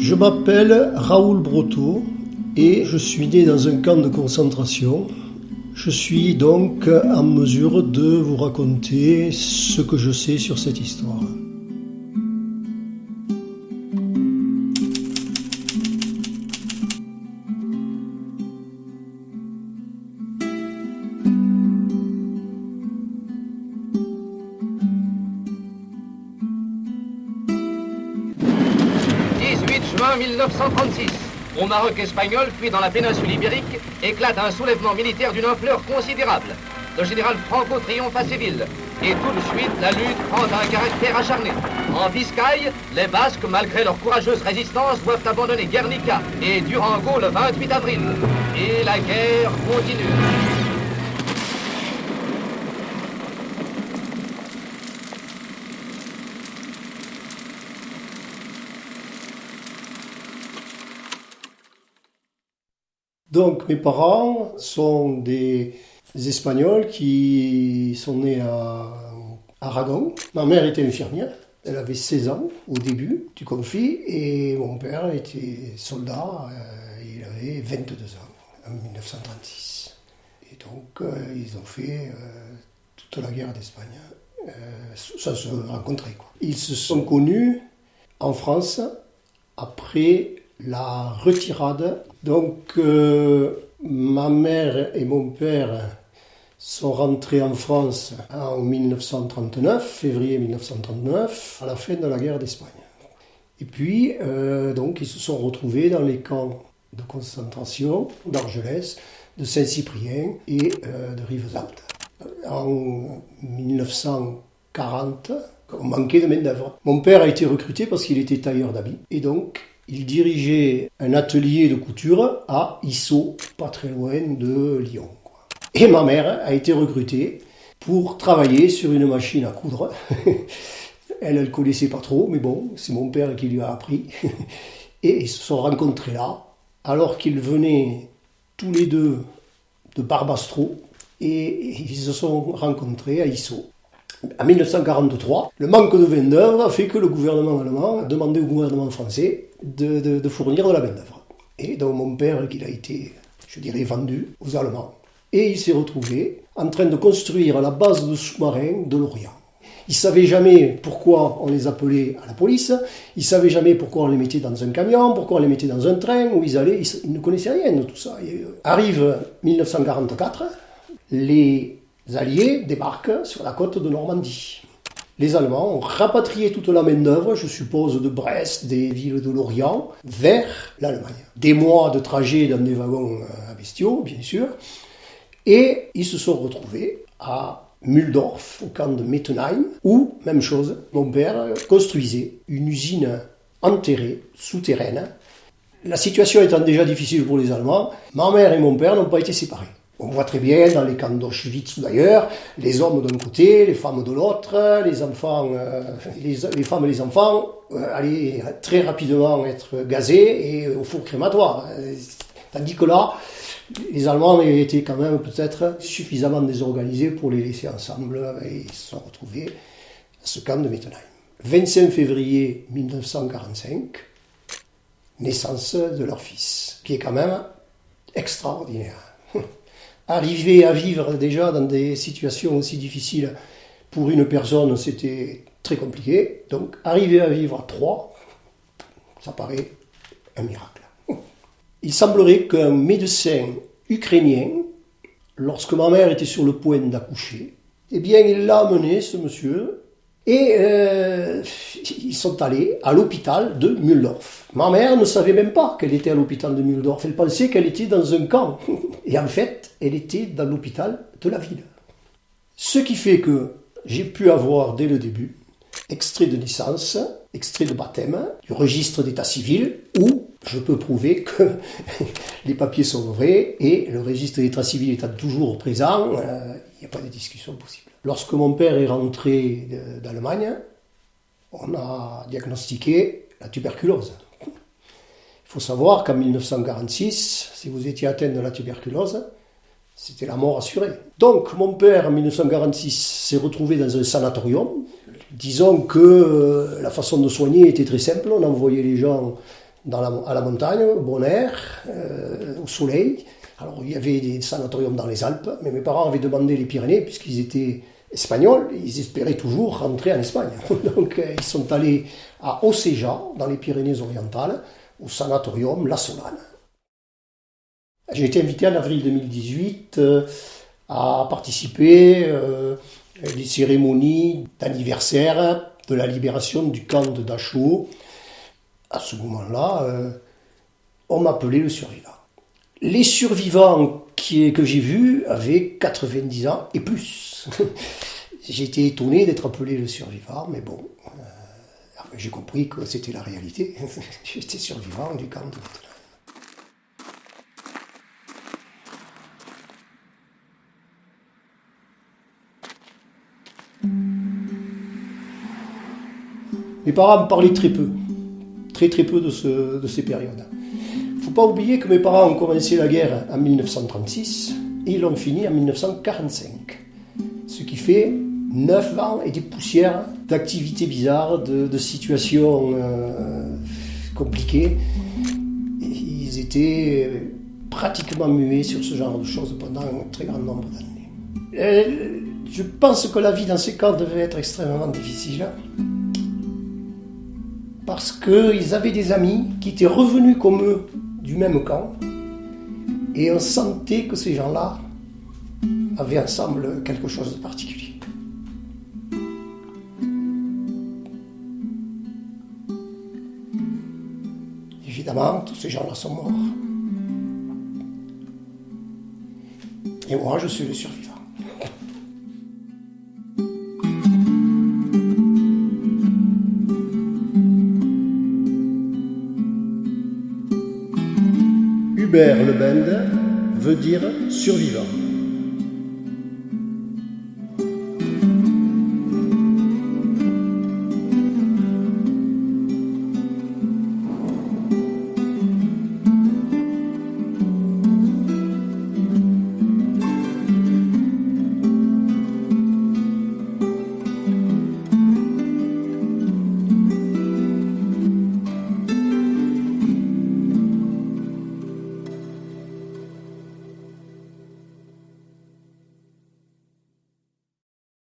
Je m'appelle Raoul Brotteau et je suis né dans un camp de concentration. Je suis donc en mesure de vous raconter ce que je sais sur cette histoire. Juin 1936. Au Maroc espagnol, puis dans la péninsule ibérique, éclate un soulèvement militaire d'une ampleur considérable. Le général Franco triomphe à Séville. Et tout de suite, la lutte prend un caractère acharné. En Biscaye, les Basques, malgré leur courageuse résistance, doivent abandonner Guernica et Durango le 28 avril. Et la guerre continue. Donc mes parents sont des Espagnols qui sont nés à Aragon. Ma mère était infirmière, elle avait 16 ans au début du conflit et mon père était soldat, il avait 22 ans en 1936. Et donc ils ont fait toute la guerre d'Espagne sans se rencontrer, quoi. Ils se sont connus en France après la retirade. Donc ma mère et mon père sont rentrés en France en 1939, février 1939, à la fin de la guerre d'Espagne. Et puis donc ils se sont retrouvés dans les camps de concentration d'Argelès, de Saint-Cyprien et de Rivesaltes. En 1940, on manquait de main-d'œuvre. Mon père a été recruté parce qu'il était tailleur d'habits et donc il dirigeait un atelier de couture à Issaux, pas très loin de Lyon. Et ma mère a été recrutée pour travailler sur une machine à coudre. Elle ne connaissait pas trop, mais bon, c'est mon père qui lui a appris. Et ils se sont rencontrés là, alors qu'ils venaient tous les deux de Barbastro, et ils se sont rencontrés à Issaux. En 1943, le manque de main-d'œuvre a fait que le gouvernement allemand a demandé au gouvernement français de fournir de la main-d'œuvre. Et donc mon père, il a été, je dirais, vendu aux Allemands. Et il s'est retrouvé en train de construire la base de sous-marins de l'Orient. Il ne savait jamais pourquoi on les appelait à la police, il ne savait jamais pourquoi on les mettait dans un camion, pourquoi on les mettait dans un train, où ils allaient, il ne connaissait rien de tout ça. Arrive 1944, les Alliés débarquent sur la côte de Normandie. Les Allemands ont rapatrié toute la main-d'œuvre, je suppose de Brest, des villes de l'Orient, vers l'Allemagne. Des mois de trajet dans des wagons à bestiaux, bien sûr, et ils se sont retrouvés à Mühldorf, au camp de Mettenheim, où, même chose, mon père construisait une usine enterrée, souterraine. La situation étant déjà difficile pour les Allemands, ma mère et mon père n'ont pas été séparés. On voit très bien dans les camps d'Auschwitz ou d'ailleurs, les hommes d'un côté, les femmes de l'autre, les enfants, les femmes et les enfants allaient très rapidement être gazés et au four crématoire. Tandis que là, les Allemands étaient quand même peut-être suffisamment désorganisés pour les laisser ensemble et ils se sont retrouvés à ce camp de Mettenheim. 25 février 1945, naissance de leur fils, qui est quand même extraordinaire. Arriver à vivre déjà dans des situations aussi difficiles pour une personne, c'était très compliqué. Donc arriver à vivre à 3, ça paraît un miracle. Il semblerait qu'un médecin ukrainien, lorsque ma mère était sur le point d'accoucher, eh bien il l'a amené, ce monsieur, et ils sont allés à l'hôpital de Mühldorf. Ma mère ne savait même pas qu'elle était à l'hôpital de Mühldorf, elle pensait qu'elle était dans un camp. Et en fait, elle était dans l'hôpital de la ville. Ce qui fait que j'ai pu avoir dès le début extrait de naissance, extrait de baptême, du registre d'état civil, où je peux prouver que les papiers sont vrais et le registre d'état civil étant toujours présent, il n'y a pas de discussion possible. Lorsque mon père est rentré d'Allemagne, on a diagnostiqué la tuberculose. Il faut savoir qu'en 1946, si vous étiez atteint de la tuberculose, C'était la mort assurée. Donc mon père, en 1946, s'est retrouvé dans un sanatorium. Disons que la façon de soigner était très simple. On envoyait les gens à la montagne, au bon air, au soleil. Alors il y avait des sanatoriums dans les Alpes, mais mes parents avaient demandé les Pyrénées, puisqu'ils étaient espagnols, et ils espéraient toujours rentrer en Espagne. Donc ils sont allés à Océja, dans les Pyrénées-Orientales, au sanatorium La Solane. J'ai été invité en avril 2018 à participer à des cérémonies d'anniversaire de la libération du camp de Dachau. À ce moment-là, on m'appelait le survivant. Les survivants que j'ai vus avaient 90 ans et plus. J'ai été étonné d'être appelé le survivant, mais bon, j'ai compris que c'était la réalité. J'étais survivant du camp de Dachau. Mes parents me parlaient très peu de ces périodes. Il ne faut pas oublier que mes parents ont commencé la guerre en 1936 et ils l'ont fini en 1945. Ce qui fait 9 ans et des poussières d'activités bizarres, de situations compliquées. Et ils étaient pratiquement muets sur ce genre de choses pendant un très grand nombre d'années. Je pense que la vie dans ces camps devait être extrêmement difficile. Parce qu'ils avaient des amis qui étaient revenus comme eux du même camp, et on sentait que ces gens-là avaient ensemble quelque chose de particulier. Évidemment, tous ces gens-là sont morts. Et moi, je suis le survivant. Hubert Le Bende veut dire survivant.